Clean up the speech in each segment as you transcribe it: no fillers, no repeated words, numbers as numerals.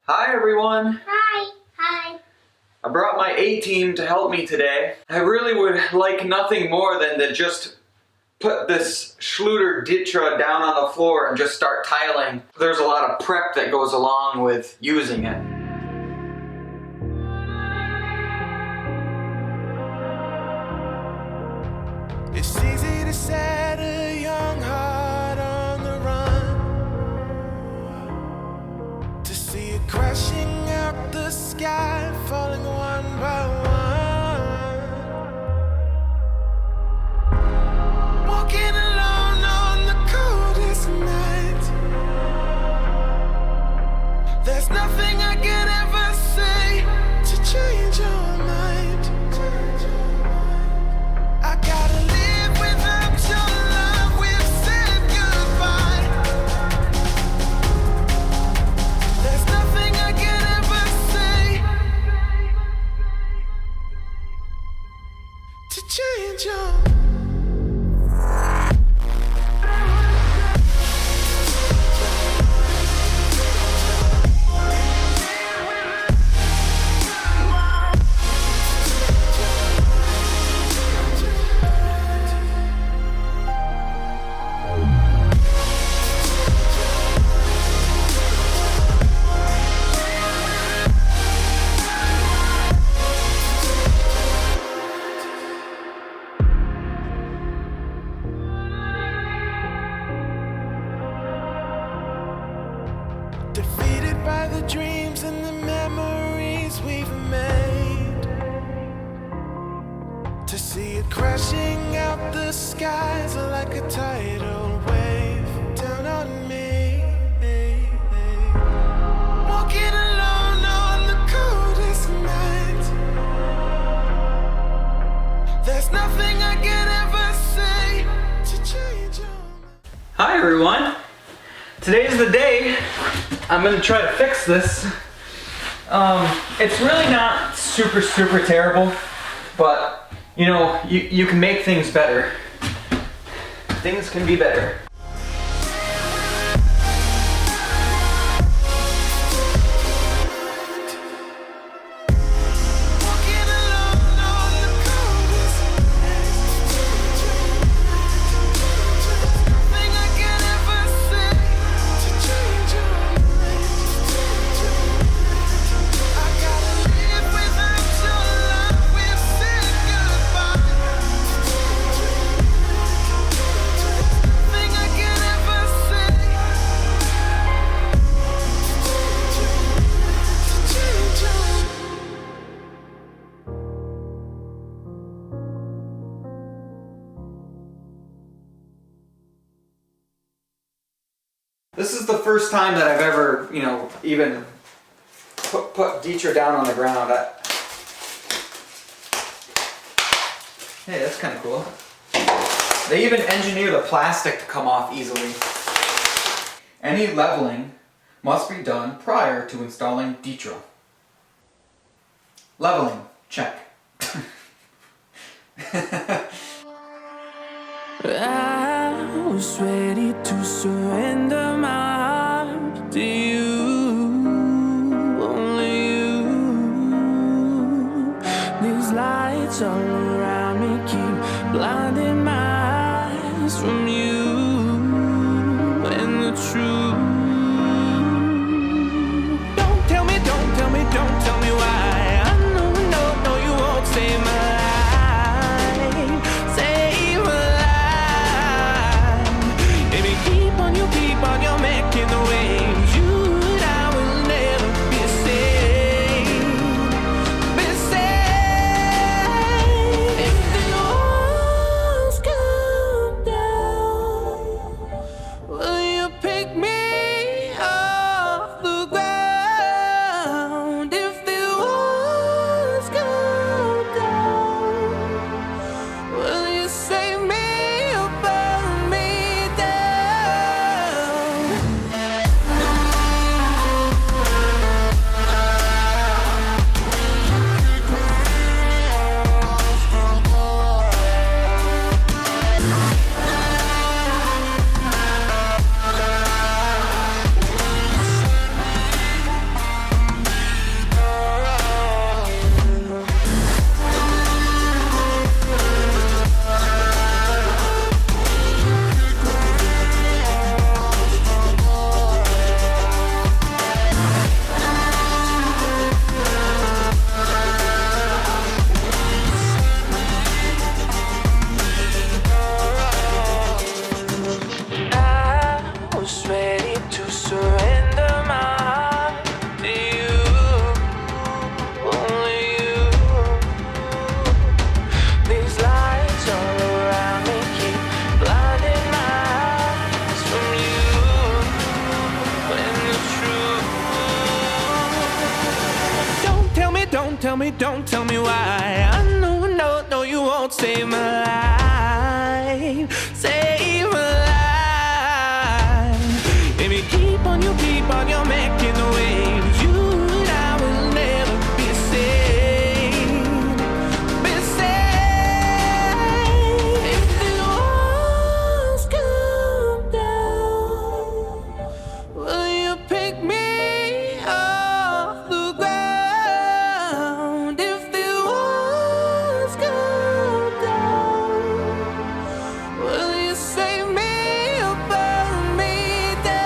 Hi everyone! Hi! Hi! I brought my A-team to help me today. I really would like nothing more than to just put this Schluter Ditra down on the floor and just start tiling. There's a lot of prep that goes along with using it. It's easy to set a young heart on the run, to see it crashing out the sky, falling one by one, walking alone on the coldest night. There's nothing I can ever say to change your mind. I gotta live without your love, we've said goodbye. There's nothing I can ever say to change your mind. Defeated by the dreams and the memories we've made, to see it crashing out the skies like a tidal wave down on me, walking alone on the coldest night. There's nothing I can ever say to change your mind. Hi everyone! Today's the day I'm gonna try to fix this. It's really not super terrible, but you know, you can make things better. Things can be better. Walking alone on the coldest night. Nothing I can ever say to change your mind. I gotta live without your love, we've said goodbye. Nothing I can ever say to change your mind. This is the first time that I've ever, you know, even put Ditra down on the ground. Hey, that's kind of cool. They even engineer the plastic to come off easily. Any leveling must be done prior to installing Ditra. Leveling, check. I was ready to surrender my heart to you, only you. These lights all around me keep blinding my eyes from you and the truth. Don't tell me, don't tell me, don't tell me why. I know, no, you won't save my life. Save my life. Baby, keep on, you're making the waves. You and I will never be saved. Be saved. If the walls come down, will you pick me almost ready to surrender my heart to you, only you. These lights all around me keep blinding my eyes from you and the truth. Don't tell me why. I know, no, you won't save my life. Save my life. If you keep on making the waves, you and I will never be saved. Be saved. If the walls come down, will you pick me off the ground? If the walls come down, will you save me or burn me down?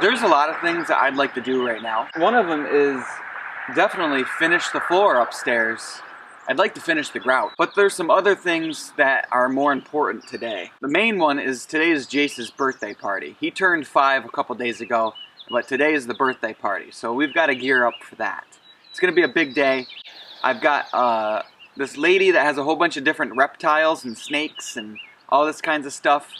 There's a lot of things that I'd like to do right now. One of them is definitely finish the floor upstairs. I'd like to finish the grout, but there's some other things that are more important today. The main one is today is Jace's birthday party. He turned 5 a couple days ago, but today is the birthday party, so we've got to gear up for that. It's gonna be a big day. I've got this lady that has a whole bunch of different reptiles and snakes and all this kinds of stuff,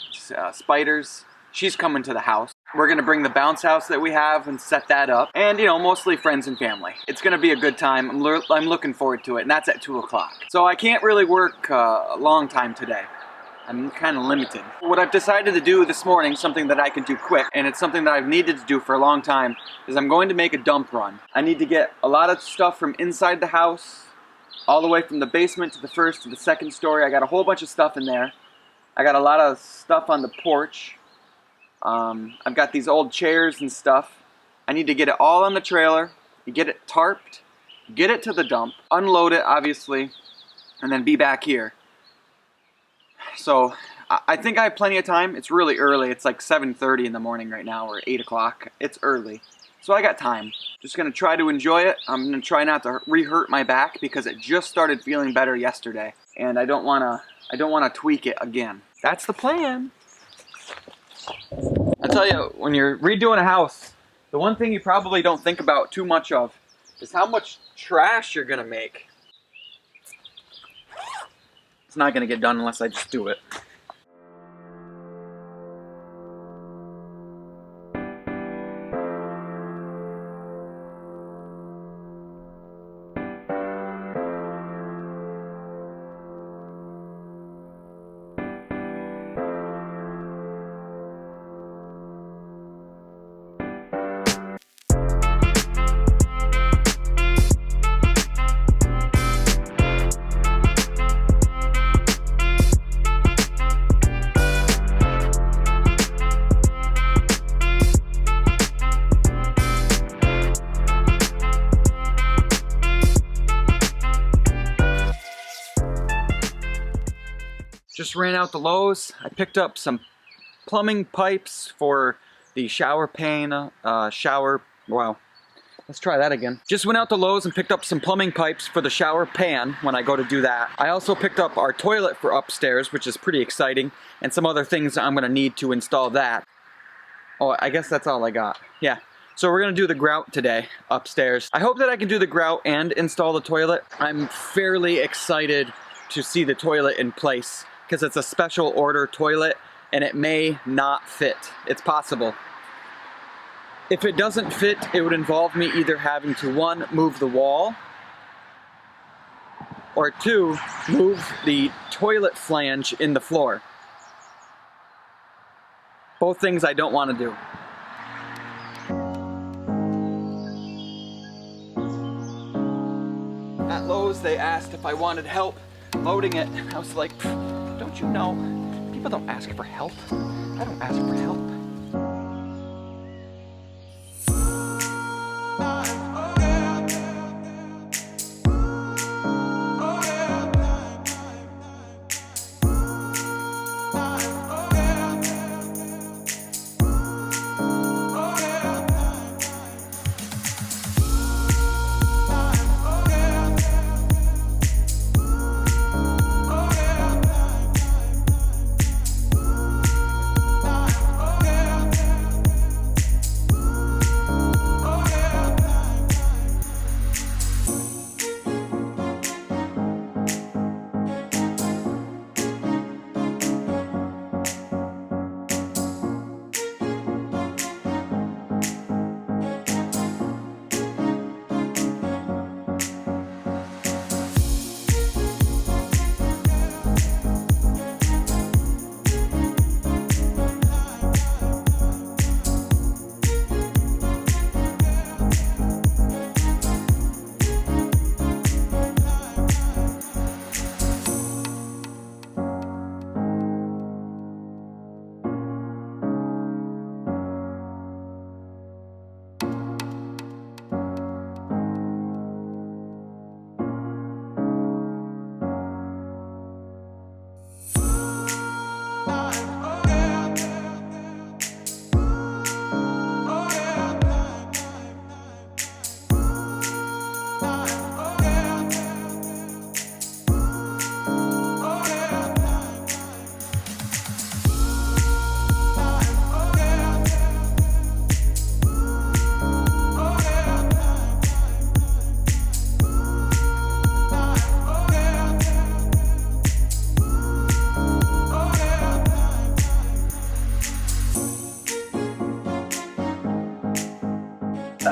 spiders. She's coming to the house. We're gonna bring the bounce house that we have and set that up. And, you know, mostly friends and family. It's gonna be a good time. I'm looking forward to it, and that's at 2 o'clock. So I can't really work a long time today. I'm kind of limited. What I've decided to do this morning, something that I can do quick, and it's something that I've needed to do for a long time, is I'm going to make a dump run. I need to get a lot of stuff from inside the house, all the way from the basement to the first to the second story. I got a whole bunch of stuff in there. I got a lot of stuff on the porch. I've got these old chairs and stuff. I need to get it all on the trailer, get it tarped, get it to the dump, unload it obviously, and then be back here. So I think I have plenty of time. It's really early. It's like 7:30 in the morning right now, or 8 o'clock. It's early. So I got time. Just gonna try to enjoy it. I'm gonna try not to re-hurt my back because it just started feeling better yesterday. And I don't wanna tweak it again. That's the plan. I tell you, when you're redoing a house, the one thing you probably don't think about too much of is how much trash you're gonna make. It's not gonna get done unless I just do it. Just ran out the Lowe's. I picked up some plumbing pipes for the shower pan, wow. Let's try that again. Just went out to Lowe's and picked up some plumbing pipes for the shower pan when I go to do that. I also picked up our toilet for upstairs, which is pretty exciting, and some other things I'm gonna need to install that. Oh, I guess that's all I got. Yeah. So we're gonna do the grout today upstairs. I hope that I can do the grout and install the toilet. I'm fairly excited to see the toilet in place, because it's a special order toilet and it may not fit. It's possible. If it doesn't fit, it would involve me either having to, 1, move the wall, or 2, move the toilet flange in the floor. Both things I don't want to do. At Lowe's, they asked if I wanted help loading it. I was like, don't you know, people don't ask for help. I don't ask for help.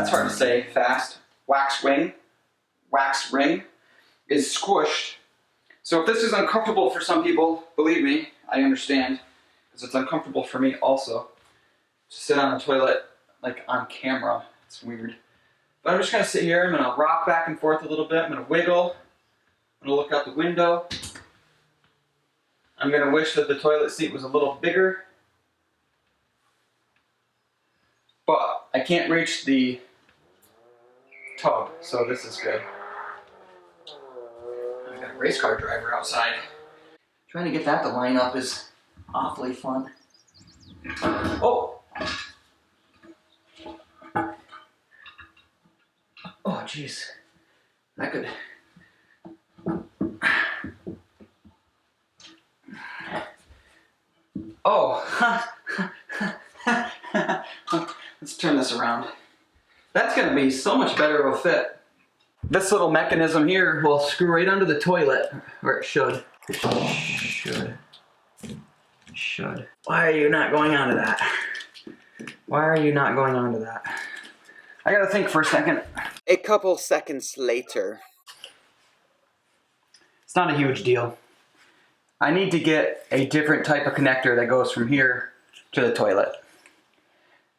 that's hard to say fast, wax ring is squished. So if this is uncomfortable for some people, believe me, I understand, because it's uncomfortable for me also to sit on the toilet like on camera. It's weird. But I'm just gonna sit here, I'm gonna rock back and forth a little bit, I'm gonna wiggle, I'm gonna look out the window. I'm gonna wish that the toilet seat was a little bigger, but I can't reach the tub, so this is good. I got a race car driver outside. Trying to get that to line up is awfully fun. Oh! Oh, jeez. That could... Oh! Let's turn this around. That's gonna be so much better of a fit. This little mechanism here will screw right under the toilet, or it should. Should. Why are you not going onto that? Why are you not going onto that? I gotta think for a second. A couple seconds later. It's not a huge deal. I need to get a different type of connector that goes from here to the toilet.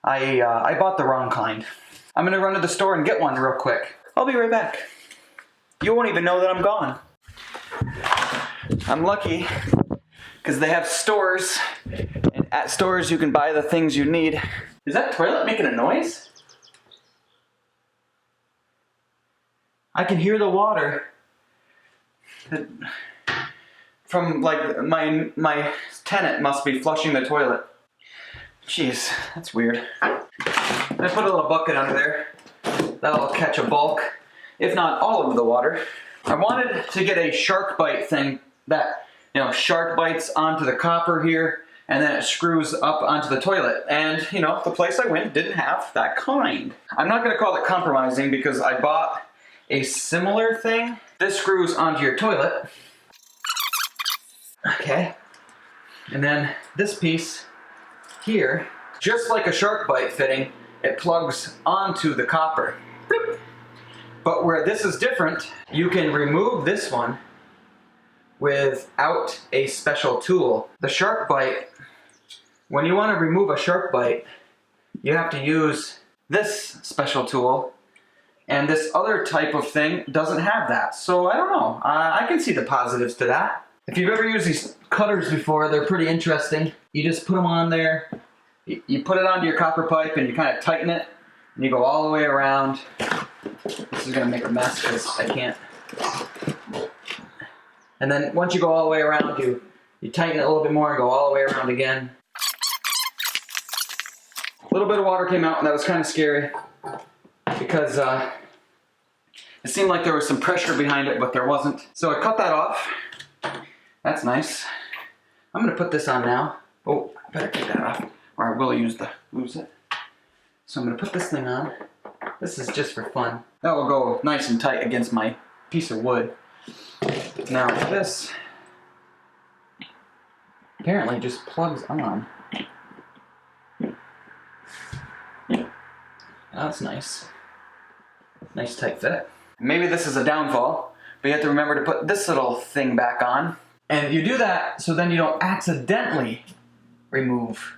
I bought the wrong kind. I'm gonna run to the store and get one real quick. I'll be right back. You won't even know that I'm gone. I'm lucky because they have stores, and at stores you can buy the things you need. Is that toilet making a noise? I can hear the water from, like, my tenant must be flushing the toilet. Jeez, that's weird. I put a little bucket under there. That'll catch a bulk, if not all of the water. I wanted to get a shark bite thing that, you know, shark bites onto the copper here and then it screws up onto the toilet. And, you know, the place I went didn't have that kind. I'm not gonna call it compromising because I bought a similar thing. This screws onto your toilet. Okay. And then this piece here, just like a shark bite fitting, it plugs onto the copper. Boop. But where this is different, you can remove this one without a special tool. The shark bite, when you want to remove a shark bite, you have to use this special tool, and this other type of thing doesn't have that. So I don't know, I can see the positives to that. If you've ever used these cutters before, they're pretty interesting. You just put them on there, you put it onto your copper pipe and you kind of tighten it, and you go all the way around. This is gonna make a mess because I can't. And then once you go all the way around, you tighten it a little bit more and go all the way around again. A little bit of water came out and that was kind of scary because it seemed like there was some pressure behind it, but there wasn't. So I cut that off. That's nice. I'm gonna put this on now. Oh, I better take that off or I will lose it. So I'm gonna put this thing on. This is just for fun. That will go nice and tight against my piece of wood. Now this apparently just plugs on. That's nice. Nice tight fit. Maybe this is a downfall, but you have to remember to put this little thing back on. And you do that so then you don't accidentally remove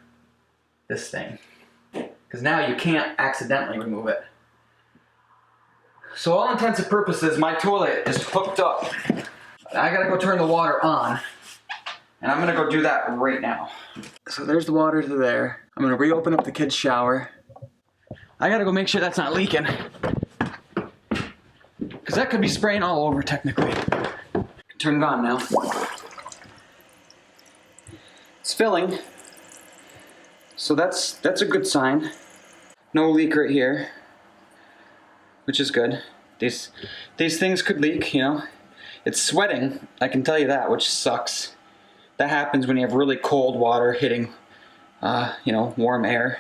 this thing. Because now you can't accidentally remove it. So all intents and purposes, my toilet is hooked up. I gotta go turn the water on. And I'm gonna go do that right now. So there's the water to there. I'm gonna reopen up the kids' shower. I gotta go make sure that's not leaking. Because that could be spraying all over technically. Turn it on now. It's filling. So that's a good sign. No leak right here, which is good. These things could leak, you know. It's sweating, I can tell you that, which sucks. That happens when you have really cold water hitting, you know, warm air.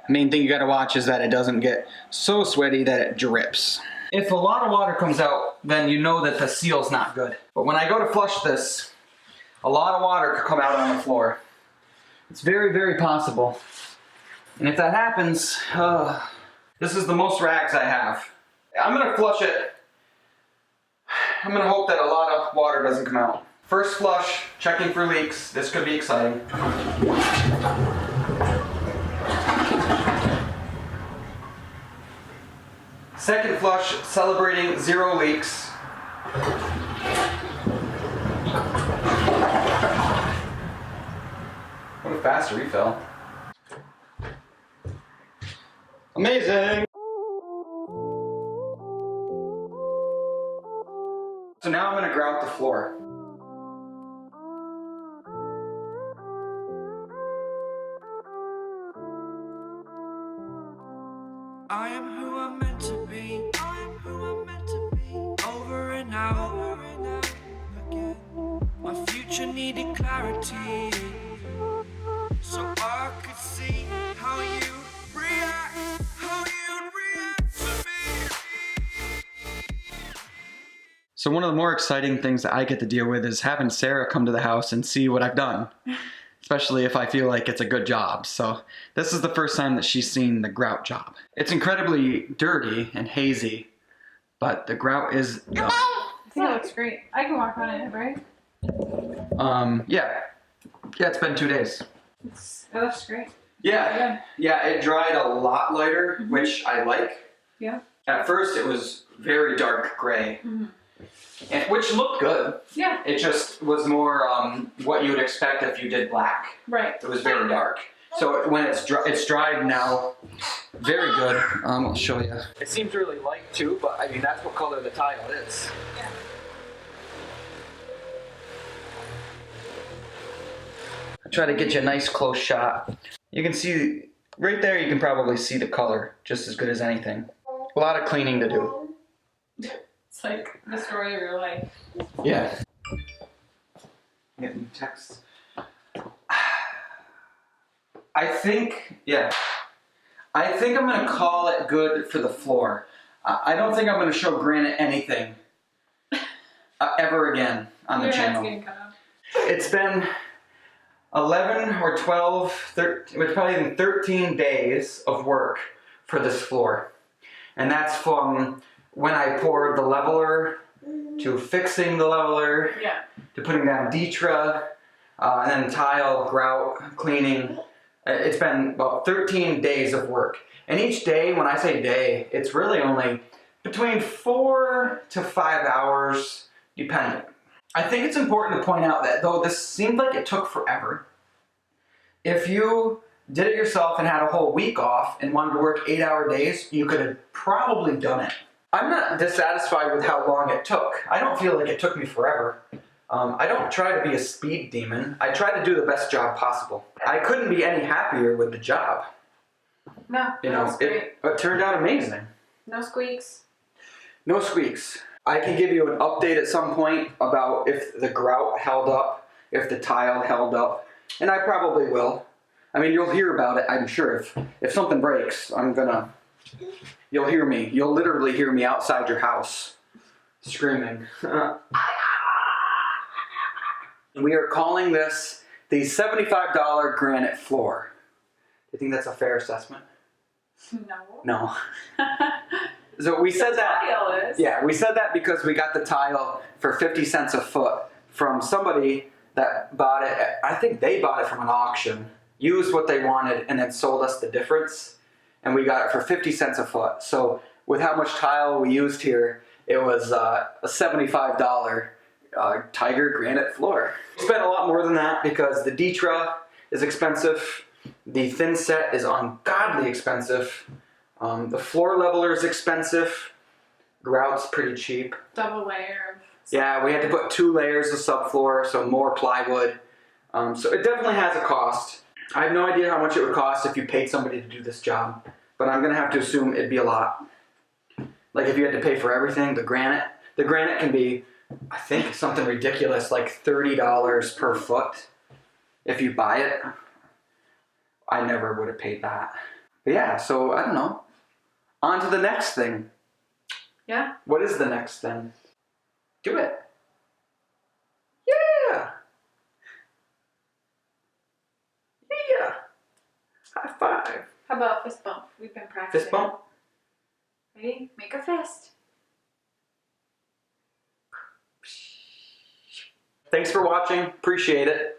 The main thing you gotta watch is that it doesn't get so sweaty that it drips. If a lot of water comes out, then you know that the seal's not good. But when I go to flush this, a lot of water could come out on the floor. It's very, very possible. And if that happens, This is the most rags I have. I'm gonna flush it. I'm gonna hope that a lot of water doesn't come out. First flush, checking for leaks. This could be exciting. Second flush, celebrating 0 leaks. What a fast refill. Amazing! So now I'm gonna grout the floor. I am who I'm meant to be. I am who I'm meant to be. Over and out again. My future needed clarity, so I could see how you react, how you'd react to me. So one of the more exciting things that I get to deal with is having Sarah come to the house and see what I've done. Especially if I feel like it's a good job. So this is the first time that she's seen the grout job. It's incredibly dirty and hazy, but the grout is done. I think it looks great. I can walk on it, right? Yeah. Yeah, it's been 2 days. It looks great. Yeah. Yeah, it dried a lot lighter, which I like. Yeah. At first it was very dark gray, which looked good. Yeah. It just was more what you would expect if you did black. Right. It was very dark. So when it's dried now, very good. I'll show you. It seems really light too, but I mean that's what color the tile is. Yeah. I'll try to get you a nice close shot. You can see right there. You can probably see the color just as good as anything. A lot of cleaning to do. It's like the story of your life. Yeah. Getting texts. I think I'm gonna call it good for the floor. I don't think I'm gonna show Granite anything ever again on the Your head's channel. getting cut off. It's been 11 or 12, 13, it's probably been 13 days of work for this floor. And that's from when I poured the leveler, to fixing the leveler, Yeah. to putting down Ditra, and then tile, grout, cleaning. It's been about 13 days of work. And each day, when I say day, it's really only between 4 to 5 hours, depending. I think it's important to point out that though this seemed like it took forever, if you did it yourself and had a whole week off and wanted to work 8-hour days, you could have probably done it. I'm not dissatisfied with how long it took. I don't feel like it took me forever. I don't try to be a speed demon. I try to do the best job possible. I couldn't be any happier with the job. No, You know, that's great. it turned out amazing. No squeaks. No squeaks. I can give you an update at some point about if the grout held up, if the tile held up, and I probably will. I mean, you'll hear about it, I'm sure. If something breaks, you'll hear me. You'll literally hear me outside your house screaming. We are calling this the $75 granite floor. Do you think that's a fair assessment? No. No. So we said that. Tile is. Yeah, we said that because we got the tile for 50 cents a foot from somebody that bought it. I think they bought it from an auction, used what they wanted, and then sold us the difference. And we got it for 50 cents a foot. So with how much tile we used here, it was a $75 Tiger granite floor. We spent a lot more than that because the Ditra is expensive. The thin set is ungodly expensive. The floor leveler is expensive. Grout's pretty cheap. Double layer of. Yeah, we had to put 2 layers of subfloor, so more plywood. So it definitely has a cost. I have no idea how much it would cost if you paid somebody to do this job, but I'm gonna have to assume it'd be a lot. Like if you had to pay for everything, the granite can be, I think, something ridiculous, like $30 per foot if you buy it. I never would have paid that. But yeah, so I don't know. On to the next thing. Yeah. What is the next thing? Do it. Yeah. Yeah. High five. How about fist bump? We've been practicing. Fist bump? Ready? Make a fist. Thanks for watching. Appreciate it.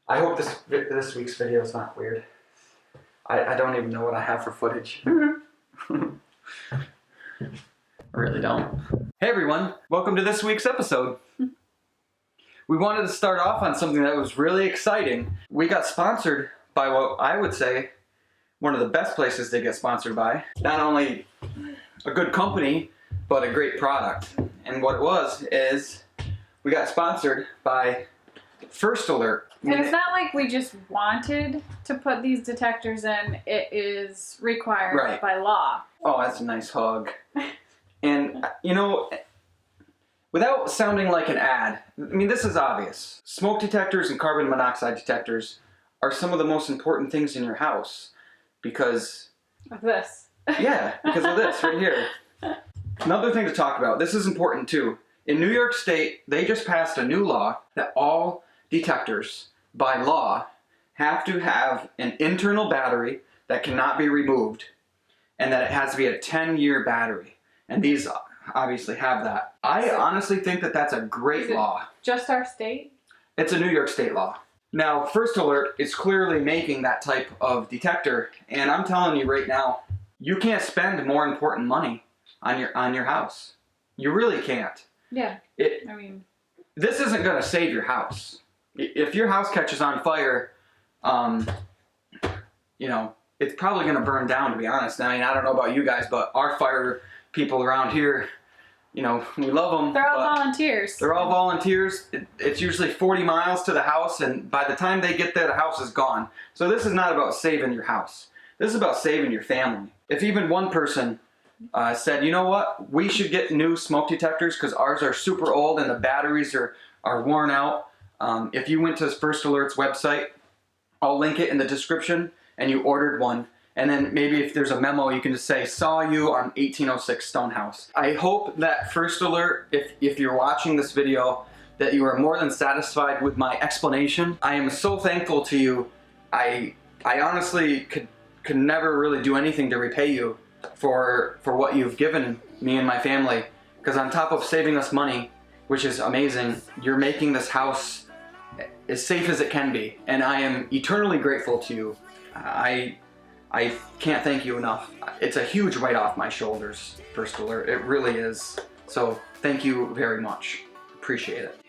I hope this week's video is not weird. I don't even know what I have for footage. I really don't. Hey everyone, welcome to this week's episode. We wanted to start off on something that was really exciting. We got sponsored by what I would say one of the best places to get sponsored by. Not only a good company, but a great product. And what it was is we got sponsored by First Alert. And it's not like we just wanted to put these detectors in. It is required by law. Oh, that's a nice hug. And, you know, without sounding like an ad, I mean, this is obvious. Smoke detectors and carbon monoxide detectors are some of the most important things in your house because... Of this. Yeah, because of this right here. Another thing to talk about, this is important too. In New York State, they just passed a new law that all detectors, by law, have to have an internal battery that cannot be removed, and that it has to be a 10-year battery. And these obviously have that. I honestly think that that's a great law. Just our state? It's a New York State law. Now, First Alert is clearly making that type of detector, and I'm telling you right now, you can't spend more important money on your house. You really can't. Yeah. I mean, this isn't going to save your house. If your house catches on fire, you know, it's probably going to burn down, to be honest. I mean, I don't know about you guys, but our fire people around here, you know, we love them. They're all volunteers. They're all volunteers. It's usually 40 miles to the house, and by the time they get there, the house is gone. So this is not about saving your house. This is about saving your family. If even one person said, you know what, we should get new smoke detectors because ours are super old and the batteries are worn out. If you went to First Alert's website, I'll link it in the description, and you ordered one, and then maybe if there's a memo, you can just say, saw you on 1806 Stonehouse. I hope that First Alert, if you're watching this video, that you are more than satisfied with my explanation. I am so thankful to you. I honestly could never really do anything to repay you for what you've given me and my family, because on top of saving us money, which is amazing, you're making this house as safe as it can be, and I am eternally grateful to you. I can't thank you enough. It's a huge weight off my shoulders, First Alert. It really is. So thank you very much. Appreciate it.